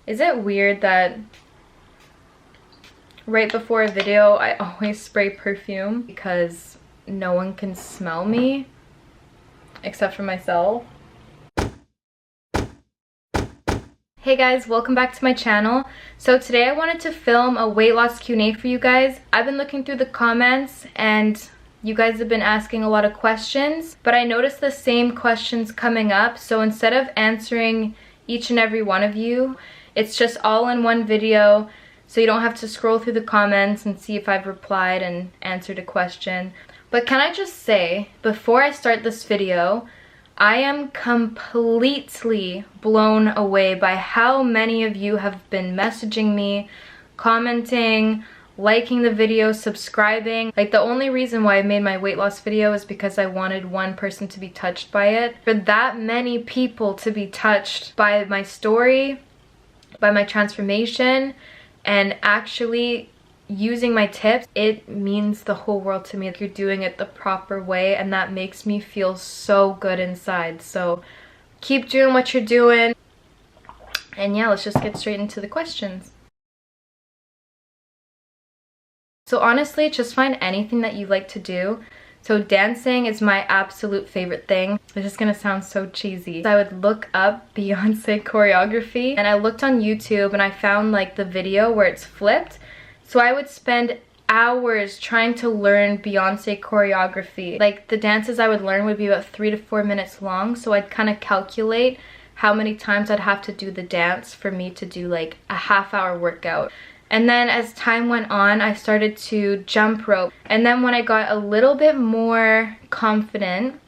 Is it weird that right before a video I always spray perfume because no one can smell me except for myself? Hey guys, welcome back to my channel. So today I wanted to film a weight loss Q&A for you guys. I've been looking through the comments and you guys have been asking a lot of questions, but I noticed the same questions coming up. So instead of answering each and every one of you, it's just all in one video. So you don't have to scroll through the comments and see if I've replied and answered a question. But can I just say, before I start this video, I am completely blown away by how many of you have been messaging me, commenting, liking the video, subscribing. Like, the only reason why I made my weight loss video is because I wanted one person to be touched by it. For that many people to be touched by my story, by my transformation, and actually using my tips, it means the whole world to me. Like, you're doing it the proper way, and that makes me feel so good inside. So keep doing what you're doing. And yeah, let's just get straight into the questions. So honestly, just find anything that you like to do. So dancing is my absolute favorite thing. This is gonna sound so cheesy. I would look up Beyonce choreography, and I looked on YouTube and I found like the video where it's flipped. So I would spend hours trying to learn Beyonce choreography. Like, the dances I would learn would be about 3 to 4 minutes long. So I'd kind of calculate how many times I'd have to do the dance for me to do like a half-hour workout. And then as time went on, I started to jump rope. And then when I got a little bit more confident,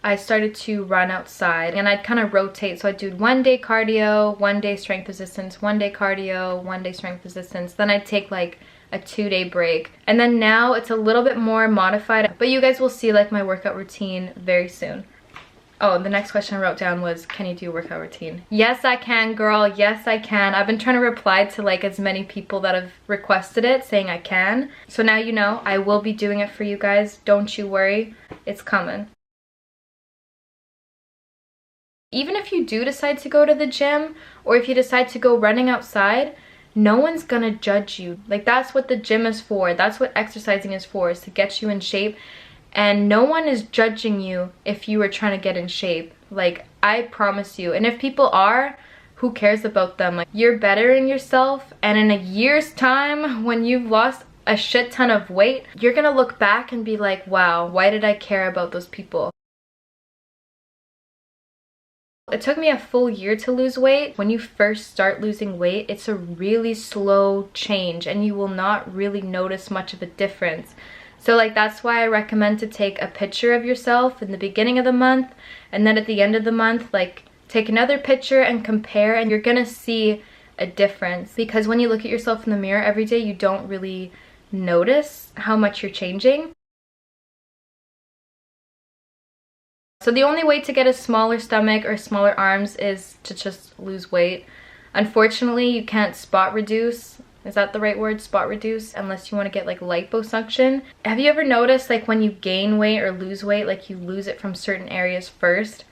I started to run outside, and I'd kind of rotate. So I'd do 1 day cardio, 1 day strength resistance, 1 day cardio, 1 day strength resistance. Then I'd take like a 2-day break. And then now it's a little bit more modified, but you guys will see like my workout routine very soon. Oh, the next question I wrote down was, can you do a workout routine? Yes, I can, girl. Yes, I can. I've been trying to reply to like as many people that have requested it, saying I can. So now you know, I will be doing it for you guys. Don't you worry. It's coming. Even if you do decide to go to the gym, or if you decide to go running outside, no one's gonna judge you. Like, that's what the gym is for. That's what exercising is for, is to get you in shape. And no one is judging you if you are trying to get in shape. Like, I promise you. And if people are, who cares about them? Like, you're bettering yourself, and in a year's time, when you've lost a shit ton of weight, you're gonna look back and be like, wow, why did I care about those people? It took me a full year to lose weight. When you first start losing weight, it's a really slow change, and you will not really notice much of a difference. So like, that's why I recommend to take a picture of yourself in the beginning of the month, and then at the end of the month, like, take another picture and compare, and you're gonna see a difference. Because when you look at yourself in the mirror every day, you don't really notice how much you're changing. So the only way to get a smaller stomach or smaller arms is to just lose weight. Unfortunately, you can't spot reduce. Is that the right word? Spot reduce? Unless you want to get like liposuction. Have you ever noticed like when you gain weight or lose weight, like you lose it from certain areas first?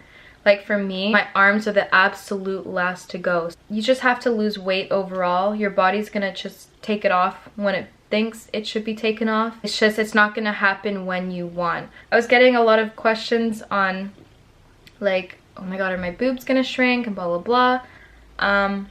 Like for me, my arms are the absolute last to go. You just have to lose weight overall. Your body's gonna just take it off when it thinks it should be taken off. It's just, it's not gonna happen when you want. I was getting a lot of questions on like, oh my god, are my boobs gonna shrink and blah blah blah.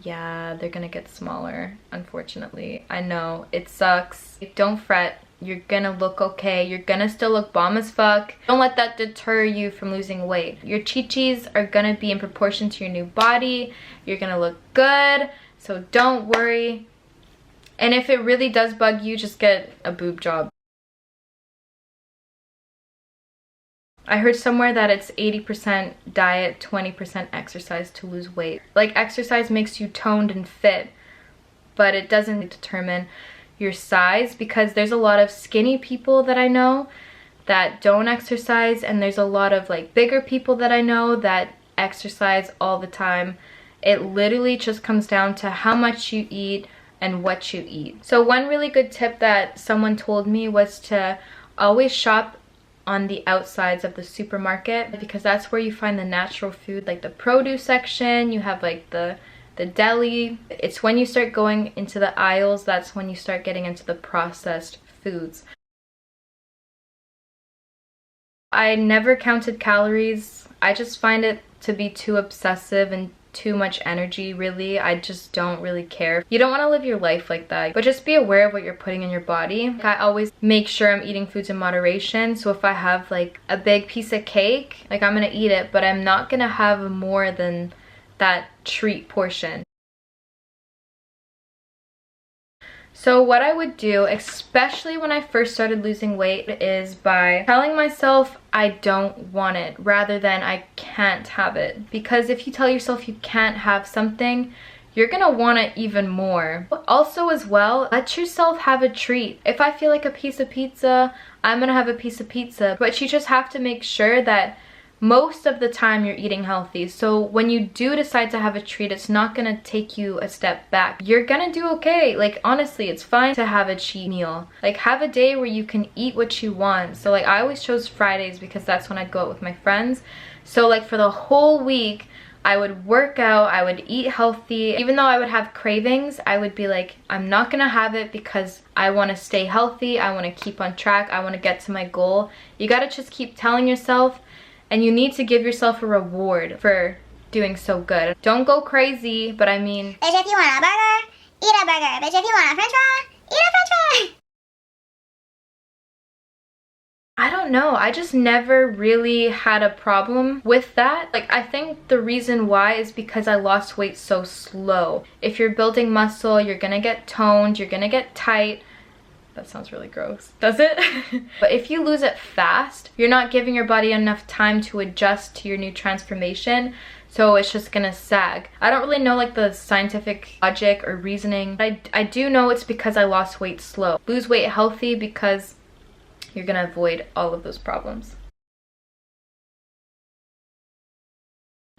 Yeah, they're gonna get smaller, unfortunately. I know, it sucks. Don't fret, you're gonna look okay. You're gonna still look bomb as fuck. Don't let that deter you from losing weight. Your chi-chis are gonna be in proportion to your new body. You're gonna look good, so don't worry. And if it really does bug you, just get a boob job. I heard somewhere that it's 80% diet, 20% exercise to lose weight. Like, exercise makes you toned and fit, but it doesn't determine your size, because there's a lot of skinny people that I know that don't exercise, and there's a lot of like bigger people that I know that exercise all the time. It literally just comes down to how much you eat and what you eat. So one really good tip that someone told me was to always shop on the outsides of the supermarket, because that's where you find the natural food, like the produce section. You have like the the deli. It's when you start going into the aisles, that's when you start getting into the processed foods. I never counted calories. I just find it to be too obsessive and too much energy, really. I just don't really care. You don't want to live your life like that, but just be aware of what you're putting in your body. Like, I always make sure I'm eating foods in moderation. So if I have like a big piece of cake, like I'm gonna eat it, but I'm not gonna have more than that treat portion. So what I would do, especially when I first started losing weight, is by telling myself I don't want it rather than I can't have it. Because if you tell yourself you can't have something, you're gonna want it even more. Also as well, let yourself have a treat. If I feel like a piece of pizza, I'm gonna have a piece of pizza. But you just have to make sure that most of the time you're eating healthy. So when you do decide to have a treat, it's not gonna take you a step back. You're gonna do okay. Like, honestly, it's fine to have a cheat meal. Like, have a day where you can eat what you want. So like, I always chose Fridays because that's when I'd go out with my friends. So like, for the whole week, I would work out, I would eat healthy. Even though I would have cravings, I would be like, I'm not gonna have it because I wanna stay healthy, I wanna keep on track, I wanna get to my goal. You gotta just keep telling yourself, and you need to give yourself a reward for doing so good. Don't go crazy, but I mean, bitch, if you want a burger, eat a burger. Bitch, if you want a french fry, eat a french fry. I don't know. I just never really had a problem with that. Like, I think the reason why is because I lost weight so slow. If you're building muscle, you're gonna get toned, you're gonna get tight. That sounds really gross. Does it? But if you lose it fast, you're not giving your body enough time to adjust to your new transformation. So it's just gonna sag. I don't really know like the scientific logic or reasoning. I do know it's because I lost weight slow. Lose weight healthy because you're gonna avoid all of those problems.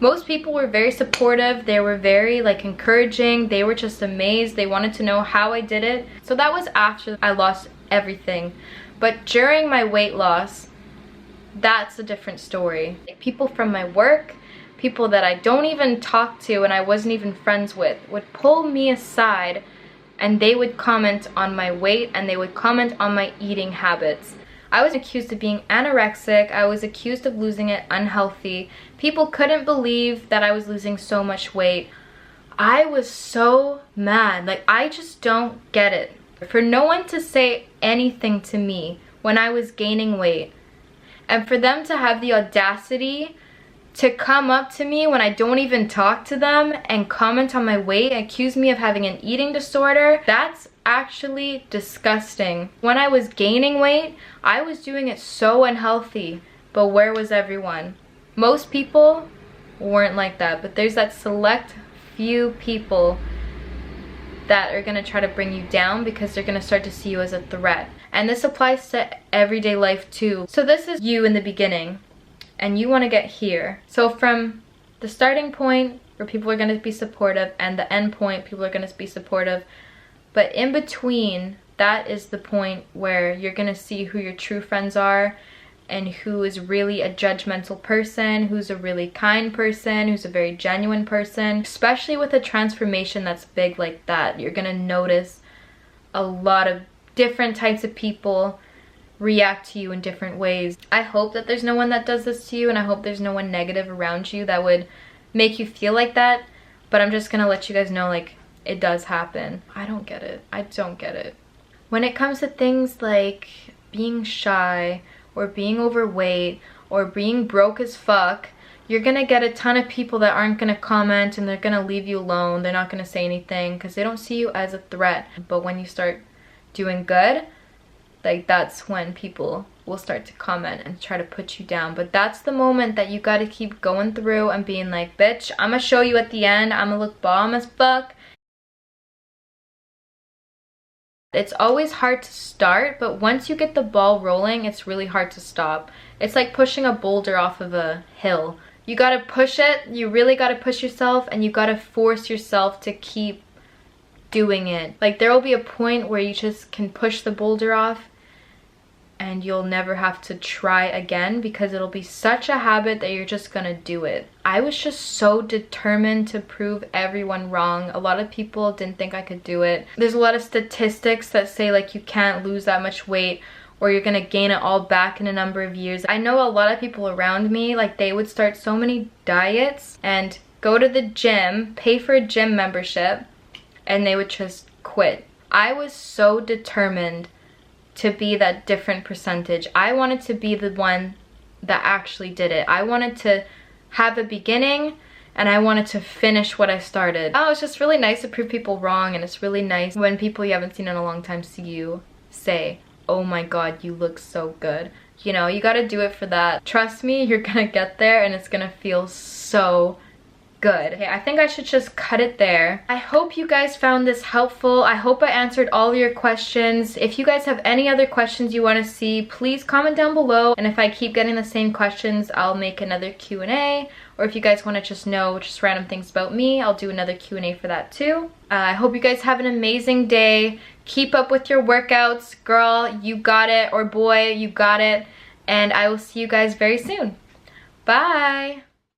Most people were very supportive. They were very like encouraging. They were just amazed. They wanted to know how I did it. So that was after I lost everything. But during my weight loss, that's a different story. Like, people from my work, people that I don't even talk to and I wasn't even friends with, would pull me aside and they would comment on my weight and they would comment on my eating habits. I was accused of being anorexic. I was accused of losing it unhealthy. People couldn't believe that I was losing so much weight. I was so mad. Like, I just don't get it. For no one to say anything to me when I was gaining weight, and for them to have the audacity to come up to me when I don't even talk to them and comment on my weight, accuse me of having an eating disorder, that's actually disgusting. When I was gaining weight, I was doing it so unhealthy, but where was everyone? Most people weren't like that, but there's that select few people that are gonna try to bring you down because they're gonna start to see you as a threat. And this applies to everyday life too. So this is you in the beginning, and you wanna get here. So from the starting point where people are gonna be supportive and the end point, people are gonna be supportive, but in between, that is the point where you're gonna see who your true friends are and who is really a judgmental person, who's a really kind person, who's a very genuine person. Especially with a transformation that's big like that, you're gonna notice a lot of different types of people react to you in different ways. I hope that there's no one that does this to you, and I hope there's no one negative around you that would make you feel like that, but I'm just gonna let you guys know, like, it does happen. I don't get it. I don't get it. When it comes to things like being shy or being overweight or being broke as fuck, you're gonna get a ton of people that aren't gonna comment and they're gonna leave you alone. They're not gonna say anything because they don't see you as a threat. But when you start doing good, like, that's when people will start to comment and try to put you down. But that's the moment that you gotta keep going through and being like, bitch, I'm gonna show you at the end. I'm gonna look bomb as fuck. It's always hard to start, but once you get the ball rolling, it's really hard to stop. It's like pushing a boulder off of a hill. You gotta push it, you really gotta push yourself, and you gotta force yourself to keep doing it. Like, there will be a point where you just can push the boulder off and you'll never have to try again because it'll be such a habit that you're just gonna do it. I was just so determined to prove everyone wrong. A lot of people didn't think I could do it. There's a lot of statistics that say like you can't lose that much weight or you're gonna gain it all back in a number of years. I know a lot of people around me, like they would start so many diets and go to the gym, pay for a gym membership, and they would just quit. I was so determined to be that different percentage. I wanted to be the one that actually did it. I wanted to have a beginning and I wanted to finish what I started. Oh, it's just really nice to prove people wrong, and it's really nice when people you haven't seen in a long time see you say, oh my god, you look so good. You know, you gotta do it for that. Trust me, you're gonna get there and it's gonna feel so good. Okay, I think I should just cut it there. I hope you guys found this helpful. I hope I answered all your questions. If you guys have any other questions you want to see, please comment down below. And if I keep getting the same questions, I'll make another Q&A. Or if you guys want to just know just random things about me, I'll do another Q&A for that too. I hope you guys have an amazing day. Keep up with your workouts. Girl, you got it. Or boy, you got it. And I will see you guys very soon. Bye!